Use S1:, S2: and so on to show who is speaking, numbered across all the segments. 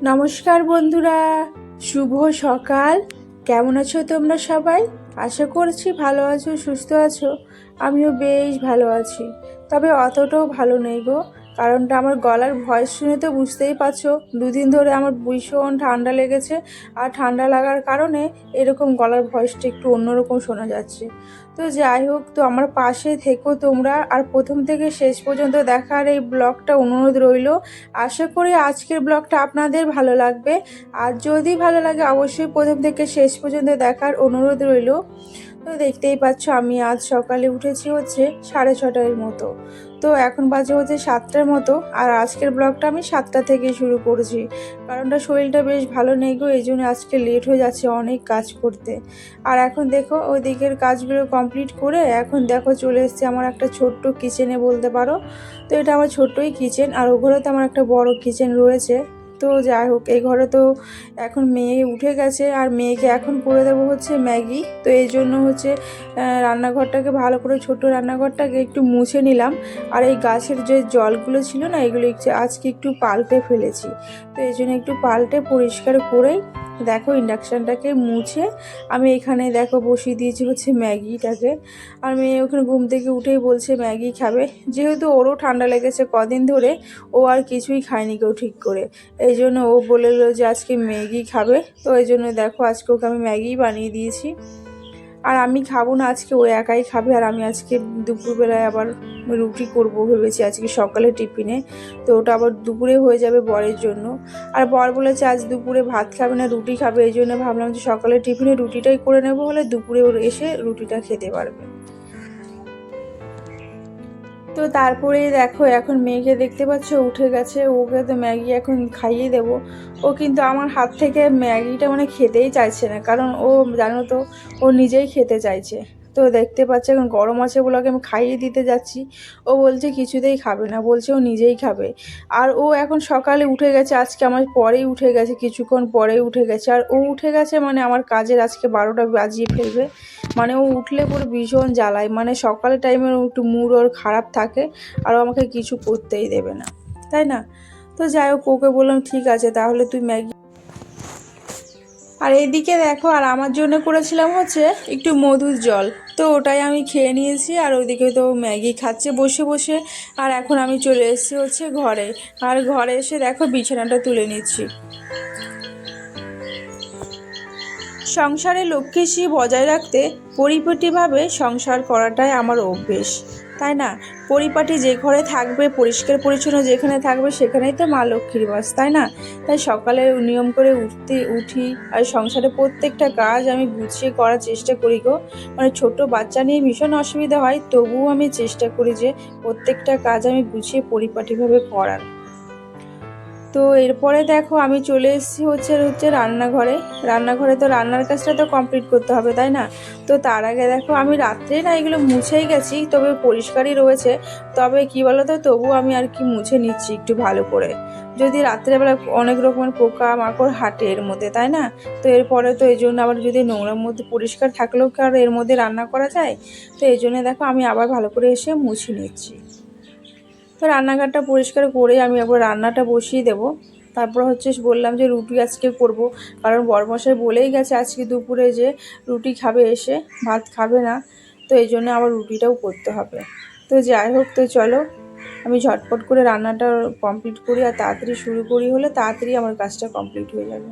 S1: নমস্কার বন্ধুরা, শুভ সকাল। কেমন আছো তোমরা সবাই? আশা করছি ভালো আছো, সুস্থ আছো। আমিও বেশ ভালো আছি, তবে অতটাও ভালো নেই গো। কারণটা আমার গলার ভয়েস শুনে তো বুঝতেই পারছো, দুদিন ধরে আমার ভীষণ ঠান্ডা লেগেছে। আর ঠান্ডা লাগার কারণে এরকম গলার ভয়েসটা একটু অন্যরকম শোনা যাচ্ছে। তো যাই হোক, তো আমার পাশে থেকো তোমরা, আর প্রথম থেকে শেষ পর্যন্ত দেখার এই ব্লগটা অনুরোধ রইল। আশা করি আজকের ব্লগটা আপনাদের ভালো লাগবে। আর যদি ভালো লাগে অবশ্যই প্রথম থেকে শেষ পর্যন্ত দেখার অনুরোধ রইল। তো দেখতেই পাচ্ছ আমি আজ সকালে উঠেছি হচ্ছে 6:30টার মতো। তো এখন বাজে হচ্ছে 7টার মতো। আর আজকের ব্লগটা আমি 7টা থেকে শুরু করেছি, কারণটা শরীরটা বেশ ভালো নেই গো, এই জন্য আজকে লেট হয়ে যাচ্ছে অনেক কাজ করতে। আর এখন দেখো ওই দিকের কাজগুলো কমপ্লিট করে এখন দেখো চলে এসেছে আমার একটা ছোট্ট কিচেনে বলতে পারো। তো এটা আমার ছোট্টই কিচেন, আর ও ঘরে তো আমার একটা বড় কিচেন রয়েছে। তো যাই হোক, এই ঘরে তো এখন মেয়ে উঠে গেছে, আর মেয়েকে এখন করে দেবো হচ্ছে ম্যাগি। তো এই জন্য হচ্ছে রান্নাঘরটাকে ভালো করে, ছোট রান্নাঘরটাকে একটু মুছে নিলাম। আর এই গাছের যে জলগুলো ছিল না, এগুলো আজকে একটু পাল্টে ফেলেছি। তো এই জন্য একটু পাল্টে পরিষ্কার করেই দেখো ইন্ডাকশানটাকে মুছে আমি এখানে দেখো বসিয়ে দিয়েছি হচ্ছে ম্যাগিটাকে। আর মেয়ে ওখানে ঘুম থেকে উঠেই বলছে ম্যাগি খাবে, যেহেতু ওরও ঠান্ডা লেগেছে কদিন ধরে। ও আর কিছুই খায়নি কেউ ঠিক করে, এই জন্য ও বললো যে আজকে ম্যাগি খাবে। তো এই জন্য দেখো আজকে ওকে আমি ম্যাগি বানিয়ে দিয়েছি। আর আমি খাবো না আজকে, ও একাই খাবে। আর আমি আজকে দুপুরবেলায় আবার রুটি করব ভেবেছি আজকে সকালে টিফিনে। তো ওটা আবার দুপুরে হয়ে যাবে বরের জন্য। আর বর বলেছে আজ দুপুরে ভাত খাবে না, রুটি খাবে। এই জন্য ভাবলাম যে সকালে টিফিনে রুটিটাই করে নেবো, হলে দুপুরে ওর এসে রুটিটা খেতে পারবে। তো তারপরেই দেখো এখন মেয়েকে দেখতে পাচ্ছ উঠে গেছে, ওকে তো ম্যাগি এখন খাইয়ে দেব। ও কিন্তু আমার হাত থেকে ম্যাগিটা মানে খেতেই চাইছে না, কারণ ও জানো তো ও নিজেই খেতে চাইছে। তো দেখতে পাচ্ছে এখন গরম আছে বলে ওকে আমি খাইয়ে দিতে যাচ্ছি, ও বলছে কিছুতেই খাবে না, বলছে ও নিজেই খাবে। আর ও এখন সকালে উঠে গেছে, আজকে আমার পরেই উঠে গেছে, কিছুক্ষণ পরেই উঠে গেছে। আর ও উঠে গেছে মানে আমার কাজের আজকে 12টা বাজিয়ে ফেলবে। মানে ও উঠলে পুরো ভীষণ জ্বালায়, মানে সকালের টাইমে একটু মুড ওর খারাপ থাকে, আর ও আমাকে কিছু করতেই দেবে না, তাই না? তো যাই হোক, ওকে বললাম ঠিক আছে তাহলে তুই ম্যাগি। আর এইদিকে দেখো, আর আমার জন্য করেছিলাম হচ্ছে একটু মধুর জল। তো ওটাই আমি খেয়ে নিয়েছি, আর ওইদিকে তো ম্যাগি খাচ্ছে বসে বসে। আর এখন আমি চলে এসেছি হচ্ছে ঘরে। আর ঘরে এসে দেখো বিছানাটা তুলে নিচ্ছি। সংসারে লক্ষ্মীশ্রী বজায় রাখতে পরিপাটিভাবে সংসার করাটাই আমার অভ্যেস, তাই না? পরিপাটি যে ঘরে থাকবে, পরিষ্কার পরিচ্ছন্ন যেখানে থাকবে, সেখানেই তো মা লক্ষ্মীর বাস, তাই না? তাই সকালে নিয়ম করে উঠি, আর সংসারে প্রত্যেকটা কাজ আমি গুছিয়ে করার চেষ্টা করি গো। মানে ছোট বাচ্চা নিয়ে ভীষণ অসুবিধা হয়, তবুও আমি চেষ্টা করি যে প্রত্যেকটা কাজ আমি গুছিয়ে পরিপাটিভাবে করার। তো এরপরে দেখো আমি চলে এসেছি হচ্ছে রান্নাঘরে। রান্নাঘরে তো রান্নার কাজটা তো কমপ্লিট করতে হবে, তাই না? তো তার আগে দেখো আমি রাত্রে না এগুলো মুছেই গেছি, তবে পরিষ্কারই রয়েছে। তবে কি বলো তো, তবু আমি আর কি মুছে নিচ্ছি একটু ভালো করে। যদি রাত্রেবেলা অনেক রকমের পোকা মাকড় হাঁটে এর মধ্যে, তাই না? তো এরপরে তো এই জন্য আবার যদি নোংরার মধ্যে পরিষ্কার থাকলেও কি আর এর মধ্যে রান্না করা যায়? তো এই জন্য দেখো আমি আবার ভালো করে এসে মুছে নিচ্ছি। তো রান্নাঘরটা পরিষ্কার করে আমি একবার রান্নাটা বসিয়ে দেব। তারপর হচ্ছে বললাম যে রুটি আজকে করব, কারণ বরমশাই বলেই গেছে আজকে দুপুরে যে রুটি খাবে এসে, ভাত খাবে না। তো এই জন্য আবার রুটিটাও করতে হবে। তো যাই হোক, তো চলো আমি ঝটপট করে রান্নাটা কমপ্লিট করি, আর তাড়াতাড়ি শুরু করি, হলে তাড়াতাড়ি আমার কাজটা কমপ্লিট হয়ে যাবে।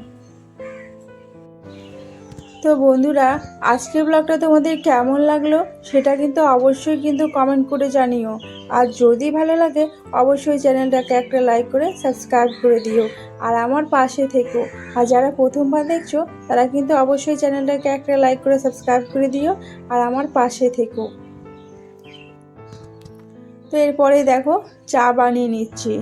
S1: তো বন্ধুরা, আজকের ব্লগটা তোমাদের কেমন লাগলো সেটা কিন্তু অবশ্যই কিন্তু কমেন্ট করে জানিও। আর যদি ভালো লাগে অবশ্যই চ্যানেলটাকে একটা লাইক করে সাবস্ক্রাইব করে দিও, আর আমার পাশে থেকো। আর যারা প্রথমবার দেখছো তারা কিন্তু অবশ্যই চ্যানেলটাকে একটা লাইক করে সাবস্ক্রাইব করে দিও, আর আমার পাশে থেকো। তো এরপরে দেখো চা বানিয়ে নিচ্ছি।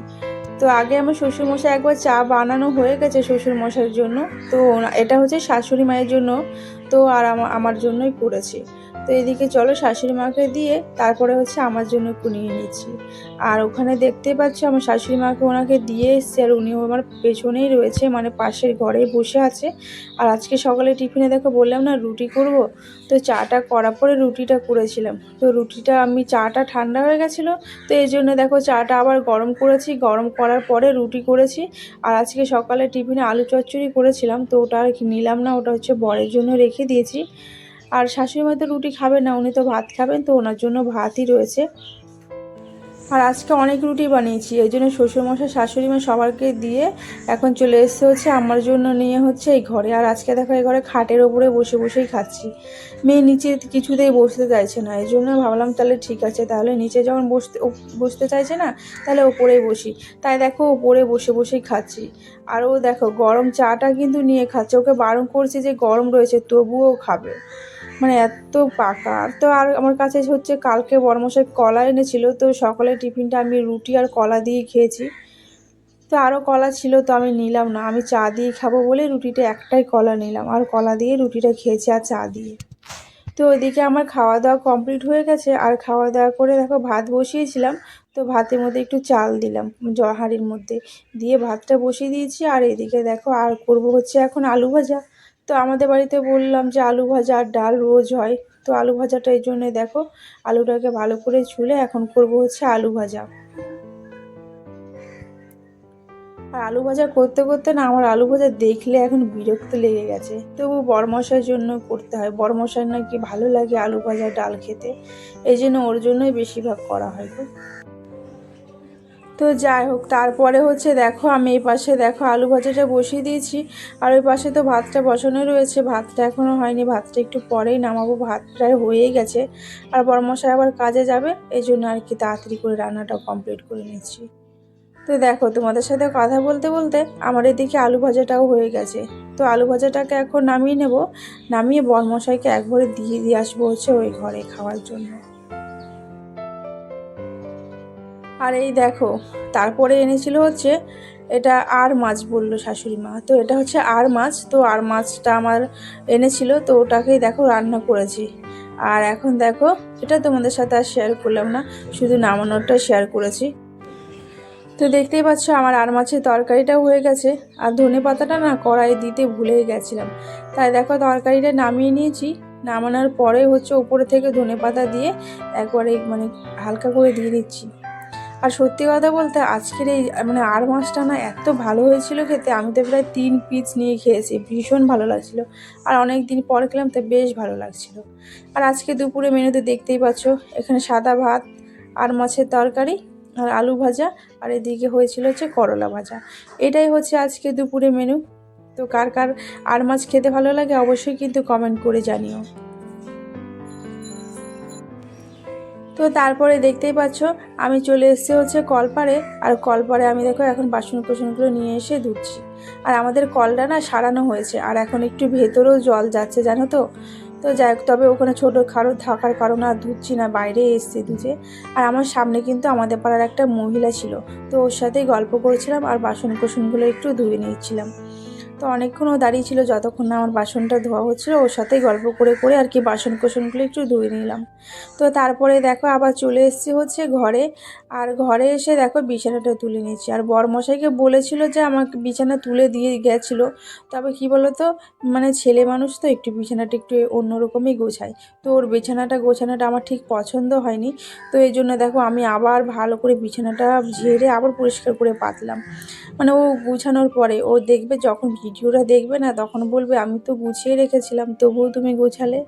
S1: তো আগে আমার শ্বশুরমশাই একবার চা বানানো হয়ে গেছে শ্বশুরমশাইয়ের জন্য। তো এটা হচ্ছে শাশুড়ি মায়ের জন্য। তো আর আমার জন্যই করেছি। তো এদিকে চলো শাশুড়ি মাকে দিয়ে তারপরে হচ্ছে আমার জন্য একটু নিয়ে নিচ্ছি। আর ওখানে দেখতে পাচ্ছ আমার শাশুড়ি মাকে ওনাকে দিয়ে এসছে, আর উনিও আমার পেছনেই রয়েছে, মানে পাশের ঘরেই বসে আছে। আর আজকে সকালে টিফিনে দেখো বললাম না রুটি করব, তো চাটা করার পরে রুটিটা করেছিলাম। তো রুটিটা আমি চাটা ঠান্ডা হয়ে গেছিলো, তো এই জন্য দেখো চাটা আবার গরম করেছি, গরম করার পরে রুটি করেছি। আর আজকে সকালে টিফিনে আলু চচ্চড়ি করেছিলাম, তো ওটা আর কি নিলাম না, ওটা হচ্ছে বরের জন্য রেখে দিয়েছি। আর শাশুড়ি মা তো রুটি খাবেন না, উনি তো ভাত খাবেন, তো ওনার জন্য ভাতই রয়েছে। আর আজকে অনেক রুটি বানিয়েছি, এই জন্য শ্বশুরমশাই শাশুড়ি মা সবাইকে দিয়ে এখন চলে এসছে হচ্ছে আমার জন্য নিয়ে হচ্ছে এই ঘরে। আর আজকে দেখো এই ঘরে খাটের ওপরে বসে বসেই খাচ্ছি। মেয়ে নিচে কিছুতেই বসতে চাইছে না, এই জন্য ভাবলাম তাহলে ঠিক আছে, তাহলে নিচে যখন বসতে চাইছে না, তাহলে ওপরেই বসি। তাই দেখো ওপরে বসে বসেই খাচ্ছি। আর ও দেখো গরম চাটা কিন্তু নিয়ে খাচ্ছে, ওকে বারণ করছি যে গরম রয়েছে তবুও খাবে, মানে এত পাকা। তো আর আমার কাছে হচ্ছে কালকে বড়মশাই কলা এনেছিল, তো সকালে টিফিনটা আমি রুটি আর কলা দিয়ে খেয়েছি। তো আরও কলা ছিল, তো আমি নিলাম না, আমি চা দিয়ে খাবো বলে রুটিটা একটাই কলা নিলাম, আর কলা দিয়ে রুটিটা খেয়েছি আর চা দিয়ে। তো ওইদিকে আমার খাওয়া দাওয়া কমপ্লিট হয়ে গেছে। আর খাওয়া দাওয়া করে দেখো ভাত বসিয়েছিলাম, তো ভাতের মধ্যে একটু চাল দিলাম হাঁড়ির মধ্যে, দিয়ে ভাতটা বসিয়ে দিয়েছি। আর এদিকে দেখো আর করব হচ্ছে এখন আলু ভাজা। তো আমাদের বাড়িতে বললাম যে আলু ভাজা আর ডাল রোজ হয়, তো আলু ভাজাটা এই জন্যে দেখো আলুটাকে ভালো করে ছুলে এখন করব হচ্ছে আলু ভাজা। আর আলু ভাজা করতে করতে না আমার আলু ভাজা দেখলে এখন বিরক্ত লেগে গেছে, তবু বড়মশাইয়ের জন্য করতে হয়, বড়মশাই নাকি ভালো লাগে আলু ভাজা ডাল খেতে, এই জন্য ওর জন্যই বেশিরভাগ করা হয় গো। তো যাই হোক, তারপরে হচ্ছে দেখো আমি এই পাশে দেখো আলু ভাজাটা বসিয়ে দিয়েছি, আর ওই পাশে তো ভাতটা বসানো রয়েছে, ভাতটা এখনও হয়নি, ভাতটা একটু পরেই নামাবো, ভাত প্রায় হয়েই গেছে। আর বড়মশাই আবার কাজে যাবে, এই জন্য আর কি তাড়াতাড়ি করে রান্নাটা কমপ্লিট করে নিচ্ছি। তো দেখো তোমাদের সাথে কথা বলতে বলতে আমার এদিকে আলু ভাজাটাও হয়ে গেছে। তো আলু ভাজাটাকে এখন নামিয়ে নেব, নামিয়ে বরমশাইকে একবারে দিয়ে আসবো হচ্ছে ওই ঘরে খাওয়ার জন্য। আর এই দেখো তারপরে এনেছিল হচ্ছে এটা আর মাছ, বললো শাশুড়ি মা, তো এটা হচ্ছে আর মাছ, তো আর মাছটা আমার এনেছিল, তো ওটাকেই দেখো রান্না করেছি। আর এখন দেখো এটা তোমাদের সাথে আর শেয়ার করলাম না, শুধু নামানোরটা শেয়ার করেছি। তো দেখতেই পাচ্ছ আমার আর মাছের তরকারিটাও হয়ে গেছে। আর ধনে পাতাটা না কড়াই দিতে ভুলেই গেছিলাম, তাই দেখো তরকারিটা নামিয়ে নিয়েছি। নামানোর পরে হচ্ছে উপরে থেকে ধনে পাতা দিয়ে একবারে মানে হালকা করে দিয়ে দিচ্ছি। আর সত্যি কথা বলতে আজকের এই মানে আর মাছটা না এত ভালো হয়েছিল খেতে, আমি তো প্রায় 3 পিস নিয়ে খেয়েছি, ভীষণ ভালো লাগছিল। আর অনেক দিন পর খেলাম, তো বেশ ভালো লাগছিল। আর আজকে দুপুরে মেনুতে দেখতেই পাচ্ছ এখানে সাদা ভাত, আর মাছের তরকারি, আর আলু ভাজা, আর এদিকে হয়েছিল হচ্ছে করলা ভাজা। এটাই হচ্ছে আজকে দুপুরে মেনু। তো কার কার আর মাছ খেতে ভালো লাগে অবশ্যই কিন্তু কমেন্ট করে জানিও। তো তারপরে দেখতেই পাচ্ছ আমি চলে এসেছি হচ্ছে কলপাড়ে। আর কলপাড়ে আমি দেখো এখন বাসন কোসনগুলো নিয়ে এসে ধুচ্ছি। আর আমাদের কলটা না সারানো হয়েছে, আর এখন একটু ভেতরেও জল যাচ্ছে জানো তো। তো যাই হোক, তবে ওখানে ছোটো খারো থাকার কারণে আর ধুচ্ছি না, বাইরে এসছি ধুতে। আর আমার সামনে কিন্তু আমাদের পাড়ার একটা মহিলা ছিল, তো ওর সাথেই গল্প করেছিলাম আর বাসন কোসনগুলো একটু ধুয়ে নিচ্ছিলাম। তো অনেকক্ষণ ও দাঁড়িয়ে ছিল, যতক্ষণ না আমার বাসনটা ধোয়া হচ্ছিলো ওর সাথেই গল্প করে করে আর কি বাসন কোসনগুলো একটু ধুয়ে নিলাম। তো তারপরে দেখো আবার চলে এসেছি হচ্ছে ঘরে। আর ঘরে এসে দেখো বিছানাটা তুলে নিচ্ছি। আর বরমশাইকে বলেছিল যে আমাকে বিছানা তুলে দিয়ে গেছিলো, তবে কি বলো তো, মানে ছেলে মানুষ তো একটু বিছানাটা একটু অন্যরকমই গোছায়, তো ওর গোছানোটা আমার ঠিক পছন্দ হয়নি। তো এই জন্য দেখো আমি আবার ভালো করে বিছানাটা ঝেড়ে আবার পরিষ্কার করে পাতলাম। মানে ও গুছানোর পরে ও দেখবে, যখন ভিডিওটা দেখবে না তখন বলবে আমি তো গুছিয়ে রেখেছিলাম তবুও তুমি গোছালে।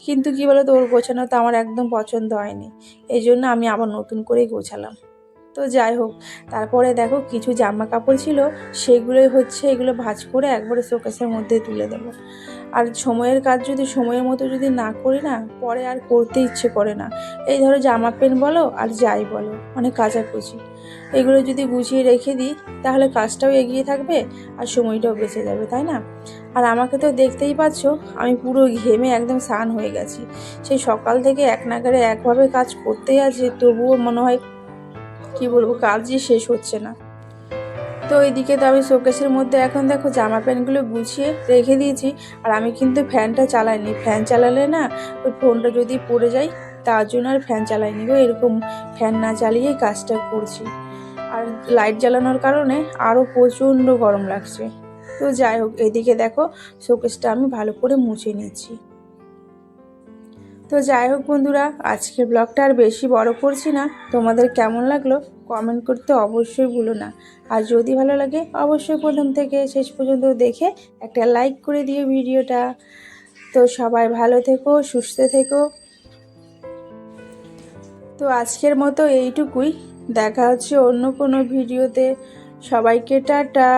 S1: কিন্তু কী বলো তো, ওর গোছানো তো আমার একদম পছন্দ হয়নি, এই জন্য আমি আবার নতুন করেই গোছালাম। তো যাই হোক, তারপরে দেখো কিছু জামা কাপড় ছিল, সেগুলোই হচ্ছে এগুলো ভাঁজ করে একবারে শোকেসের মধ্যে তুলে দেবো। আর সময়ের কাজ যদি সময়ের মতো যদি না করি না, পরে আর করতে ইচ্ছে করে না। এই ধরো জামা প্যান্ট বলো আর যাই বলো, মানে কাচাকুচি, এগুলো যদি গুছিয়ে রেখে দিই তাহলে কাজটাও এগিয়ে থাকবে আর সময়টাও বেঁচে যাবে, তাই না? আর আমাকে তো দেখতেই পাচ্ছ, আমি পুরো ঘেমে একদম স্নান হয়ে গেছি। সেই সকাল থেকে এক নাগাড়ে একভাবে কাজ করতেই আছে, তবুও মনে হয় কি বলবো কাজই শেষ হচ্ছে না। তো এইদিকে তো আমি শোকেসের মধ্যে এখন দেখো জামা প্যান্টগুলো গুছিয়ে রেখে দিয়েছি। আর আমি কিন্তু ফ্যানটা চালাইনি, ফ্যান চালালে না ওই ফোনটা যদি পড়ে যায়, তার জন্য আর ফ্যান চালাইনি গো। এরকম ফ্যান না চালিয়েই কাজটা করছি। আর লাইট জ্বালানোর কারণে আরও প্রচণ্ড গরম লাগছে। তো যাই হোক, এদিকে দেখো শোকেসটা আমি ভালো করে মুছে নিচ্ছি। তো যাই হোক বন্ধুরা, আজকের ব্লগটা আর বেশি বড় করছি না। তোমাদের কেমন লাগলো কমেন্ট করতে অবশ্যই ভুলো না। আর যদি ভালো লাগে অবশ্যই প্রথম থেকে শেষ পর্যন্ত দেখে একটা লাইক করে দিও ভিডিওটা। তো সবাই ভালো থেকো, সুস্থ থেকো। তো আজকের মতো এইটুকুই, দেখা হচ্ছে অন্য কোনো ভিডিওতে। সবাইকে টাটা।